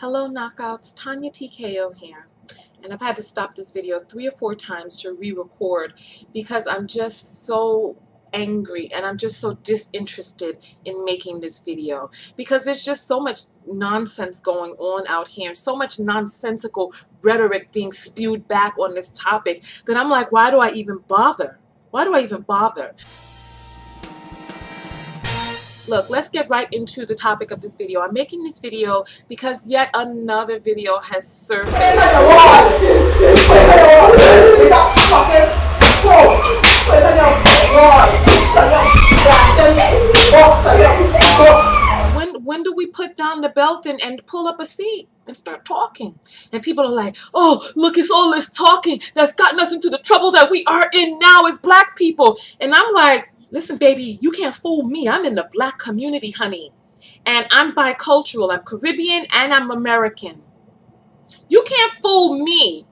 Hello Knockouts, Tanya TKO here, and I've had to stop this video 3 or 4 times to re-record because I'm just so angry and I'm just so disinterested in making this video because there's just so much nonsense going on out here and so much nonsensical rhetoric being spewed back on this topic that I'm like, why do I even bother? Why do I even bother? Look, let's get right into the topic of this video. I'm making this video because yet another video has surfaced. When do we put down the belt and pull up a seat and start talking? And people are like, oh, look, it's all this talking that's gotten us into the trouble that we are in now as black people. And I'm like, listen, baby, you can't fool me. I'm in the black community, honey. And I'm bicultural. I'm Caribbean and I'm American. You can't fool me.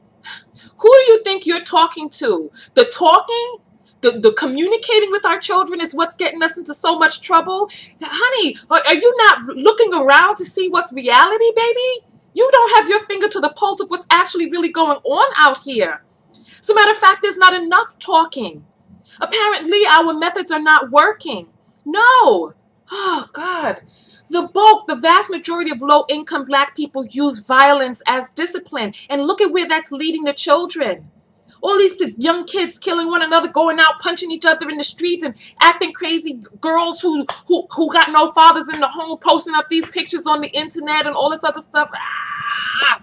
Who do you think you're talking to? The talking? The communicating with our children is what's getting us into so much trouble? Honey, are you not looking around to see what's reality, baby? You don't have your finger to the pulse of what's actually really going on out here. As a matter of fact, there's not enough talking. Apparently, our methods are not working. No. Oh, God. The vast majority of low-income black people use violence as discipline. And look at where that's leading the children. All these young kids killing one another, going out, punching each other in the streets and acting crazy. Girls who got no fathers in the home, posting up these pictures on the internet and all this other stuff. Ah!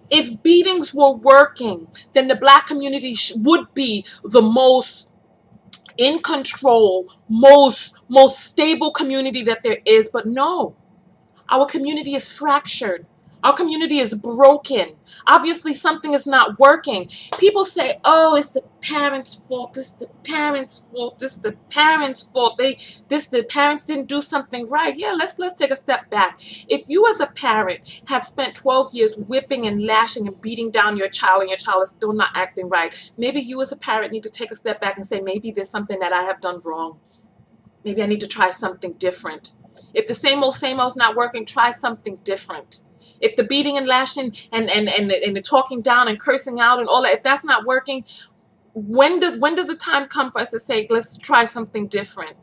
If beatings were working, then the black community would be the most in control, most stable community that there is. But no, our community is fractured. Our community is broken. Obviously, something is not working. People say, oh, it's the parents' fault. It's the parents' fault. It's the parents' fault. The parents didn't do something right. Yeah, let's take a step back. If you as a parent have spent 12 years whipping and lashing and beating down your child and your child is still not acting right, maybe you as a parent need to take a step back and say, maybe there's something that I have done wrong. Maybe I need to try something different. If the same old's not working, try something different. If the beating and lashing and the talking down and cursing out and all that, if that's not working, when does the time come for us to say, let's try something different?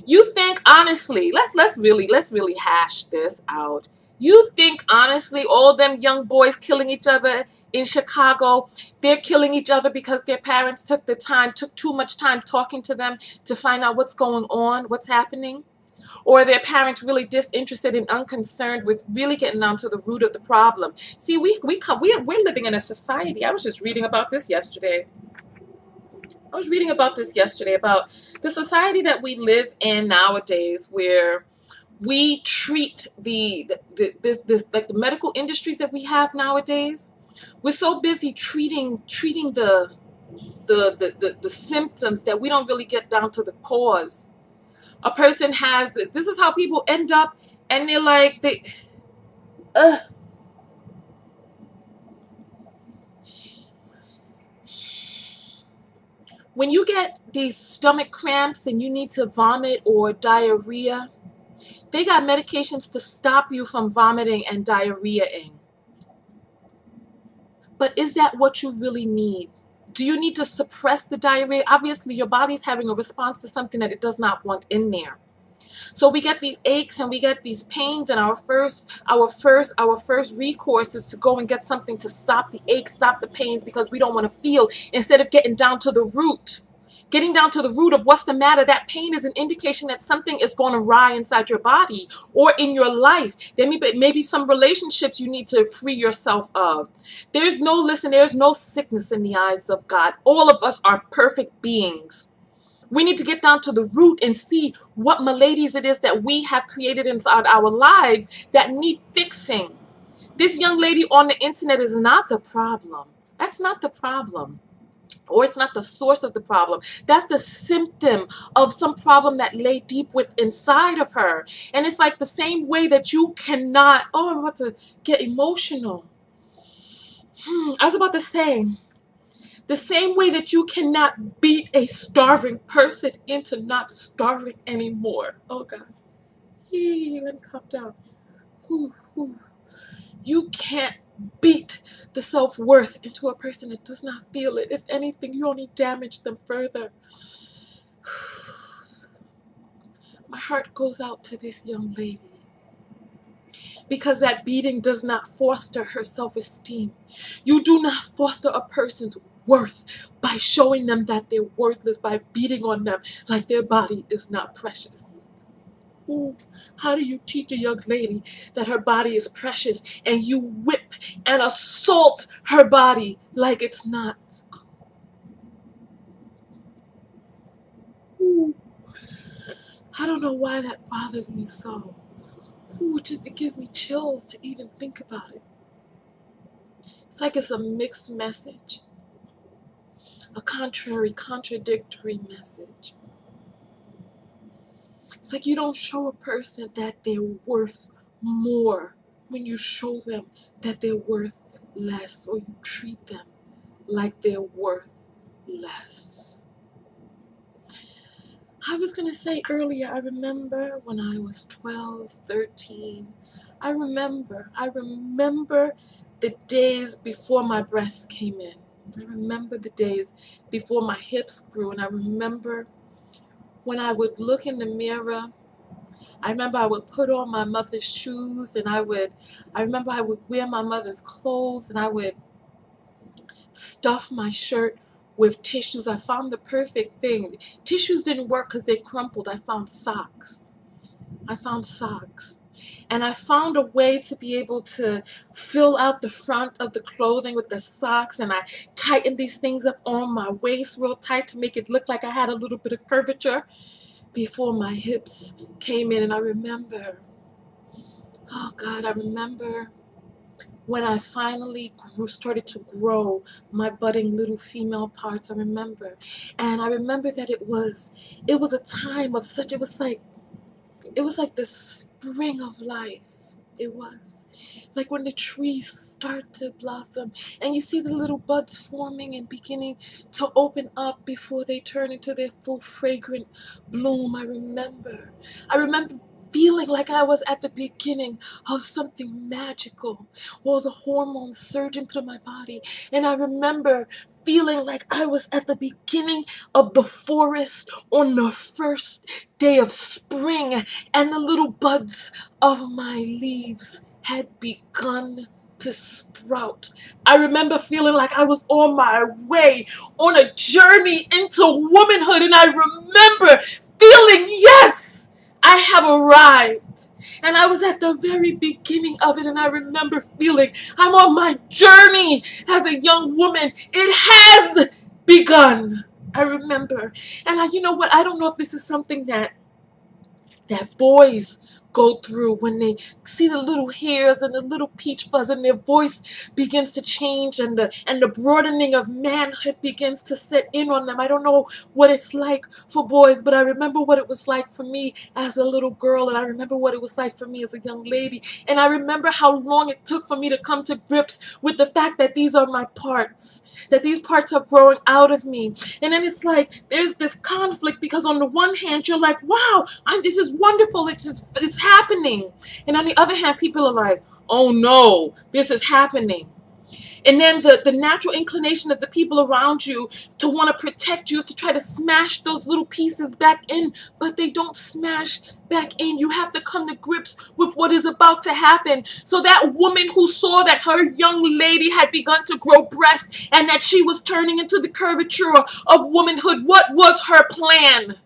You think honestly, let's really hash this out. You think honestly all them young boys killing each other in Chicago, they're killing each other because their parents took too much time talking to them to find out what's going on, what's happening? Or are their parents really disinterested and unconcerned with really getting down to the root of the problem? See, we're living in a society. I was just reading about this yesterday. About the society that we live in nowadays, where we treat the medical industries that we have nowadays. We're so busy treating the symptoms that we don't really get down to the cause. A person has, this is how people end up, and they're like, when you get these stomach cramps and you need to vomit or diarrhea, they got medications to stop you from vomiting and diarrheaing. But is that what you really need? Do you need to suppress the diarrhea? Obviously, your body's having a response to something that it does not want in there. So we get these aches and we get these pains, and our first recourse is to go and get something to stop the aches, stop the pains, because we don't want to feel, instead of getting down to the root. Getting down to the root of what's the matter. That pain is an indication that something is going awry inside your body or in your life. There may be some relationships you need to free yourself of. There's no sickness in the eyes of God. All of us are perfect beings. We need to get down to the root and see what maladies it is that we have created inside our lives that need fixing. This young lady on the internet is not the problem. That's not the problem. Or it's not the source of the problem. That's the symptom of some problem that lay deep inside of her. And it's like the same way that you cannot, oh, I'm about to get emotional. I was about to say, the same way that you cannot beat a starving person into not starving anymore. Oh, God. Let me calm down. Whew. You can't beat the self-worth into a person that does not feel it. If anything, you only damage them further. My heart goes out to this young lady, because that beating does not foster her self-esteem. You do not foster a person's worth by showing them that they're worthless, by beating on them like their body is not precious. How do you teach a young lady that her body is precious and you whip and assault her body like it's not? I don't know why that bothers me so. It gives me chills to even think about it. It's like it's a mixed message, a contradictory message. It's like you don't show a person that they're worth more when you show them that they're worth less, or you treat them like they're worth less. I was going to say earlier, I remember when I was 12, 13, I remember the days before my breasts came in. I remember the days before my hips grew, and I remember when I would look in the mirror. I remember I would put on my mother's shoes, and I remember I would wear my mother's clothes, and I would stuff my shirt with tissues. I found the perfect thing. Tissues didn't work because they crumpled. I found socks. And I found a way to be able to fill out the front of the clothing with the socks, and I tightened these things up on my waist real tight to make it look like I had a little bit of curvature before my hips came in. And I remember, oh God, I remember when I finally started to grow my budding little female parts. I remember. And I remember that it was a time of such, it was like the spring of life. It was like when the trees start to blossom and you see the little buds forming and beginning to open up before they turn into their full fragrant bloom. I remember feeling like I was at the beginning of something magical, all the hormones surging through my body. And I remember feeling like I was at the beginning of the forest on the first day of spring, and the little buds of my leaves had begun to sprout. I remember feeling like I was on my way on a journey into womanhood, and I remember feeling, yes, I have arrived. And I was at the very beginning of it, and I remember feeling I'm on my journey as a young woman. It has begun. I remember. And you know what? I don't know if this is something that boys go through when they see the little hairs and the little peach fuzz, and their voice begins to change, and the broadening of manhood begins to set in on them. I don't know what it's like for boys, but I remember what it was like for me as a little girl, and I remember what it was like for me as a young lady, and I remember how long it took for me to come to grips with the fact that these are my parts, that these parts are growing out of me. And then it's like there's this conflict, because on the one hand you're like, wow, this is wonderful, it's happening, and on the other hand people are like, oh no, this is happening. And then the natural inclination of the people around you to want to protect you is to try to smash those little pieces back in, but they don't smash back in. You have to come to grips with what is about to happen. So that woman who saw that her young lady had begun to grow breasts and that she was turning into the curvature of womanhood, what was her plan?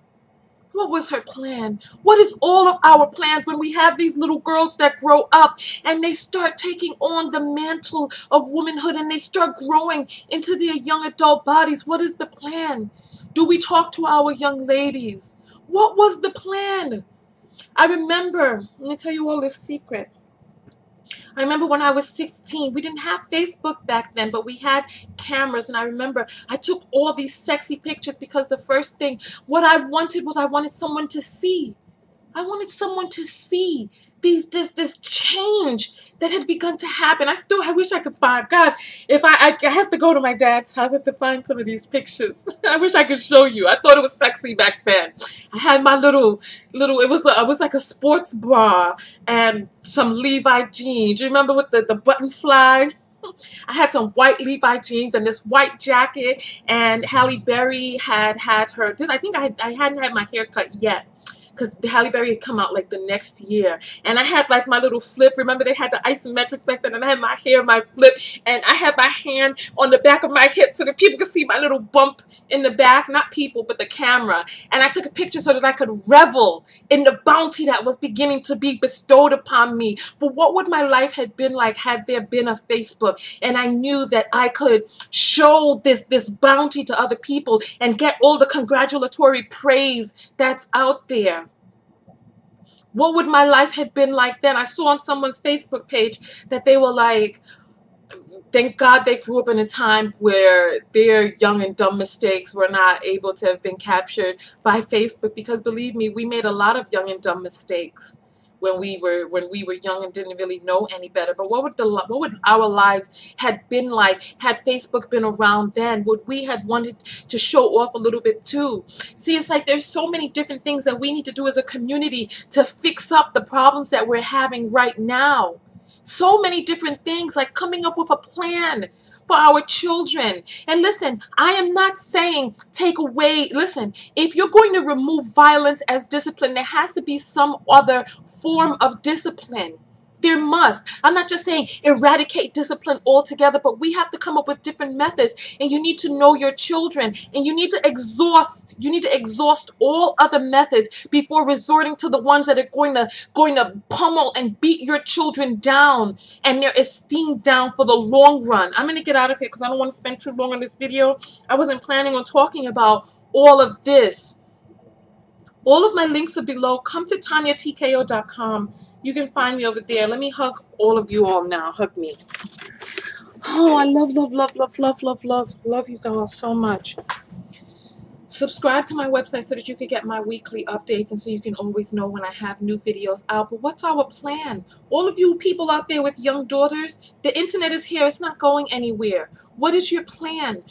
What was her plan? What is all of our plans when we have these little girls that grow up and they start taking on the mantle of womanhood and they start growing into their young adult bodies? What is the plan? Do we talk to our young ladies? What was the plan? I remember, let me tell you all this secret. I remember when I was 16, we didn't have Facebook back then, but we had cameras, and I remember I took all these sexy pictures because the first thing, what I wanted was I wanted someone to see. I wanted someone to see this change that had begun to happen. I wish I could find, God, if I have to go to my dad's house, I have to find some of these pictures. I wish I could show you. I thought it was sexy back then. I had my little, it was like a sports bra and some Levi jeans. You remember with the button flag? I had some white Levi jeans and this white jacket, and Halle Berry had her, I think I hadn't had my hair cut yet, because Halle Berry had come out like the next year. And I had like my little flip. Remember they had the isometric back then, and I had my hair, my flip, and I had my hand on the back of my hip so that people could see my little bump in the back. Not people, but the camera. And I took a picture so that I could revel in the bounty that was beginning to be bestowed upon me. But what would my life have been like had there been a Facebook, and I knew that I could show this bounty to other people and get all the congratulatory praise that's out there? What would my life have been like then? I saw on someone's Facebook page that they were like, thank God they grew up in a time where their young and dumb mistakes were not able to have been captured by Facebook, because believe me, we made a lot of young and dumb mistakes when we were young and didn't really know any better. But what would our lives had been like had Facebook been around then? Would we have wanted to show off a little bit too? See, it's like there's so many different things that we need to do as a community to fix up the problems that we're having right now. So many different things, like coming up with a plan for our children. And listen, I am not saying take away, listen, if you're going to remove violence as discipline, there has to be some other form of discipline. There must. I'm not just saying eradicate discipline altogether, but we have to come up with different methods, and you need to know your children, and you need to exhaust all other methods before resorting to the ones that are going to pummel and beat your children down and their esteem down for the long run. I'm going to get out of here because I don't want to spend too long on this video. I wasn't planning on talking about all of this. All of my links are below. Come to TanyaTKO.com. You can find me over there. Let me hug all of you all now. Hug me. Oh, I love you guys so much. Subscribe to my website so that you can get my weekly updates and so you can always know when I have new videos out. But what's our plan? All of you people out there with young daughters, the internet is here. It's not going anywhere. What is your plan?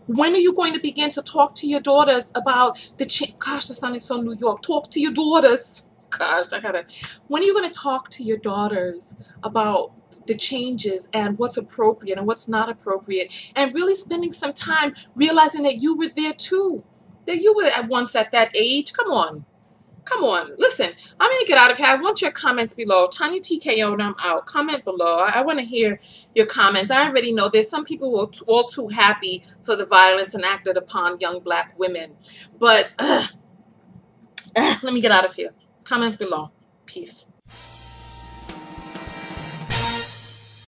When are you going to begin to talk to your daughters about the gosh, that sounded so New York. Talk to your daughters. Gosh, when are you going to talk to your daughters about the changes and what's appropriate and what's not appropriate, and really spending some time realizing that you were there too, that you were at once at that age? Come on. Listen, I'm going to get out of here. I want your comments below. Tanya TKO, and I'm out. Comment below. I want to hear your comments. I already know there's some people who are all too happy for the violence enacted upon young black women. But let me get out of here. Comments below. Peace.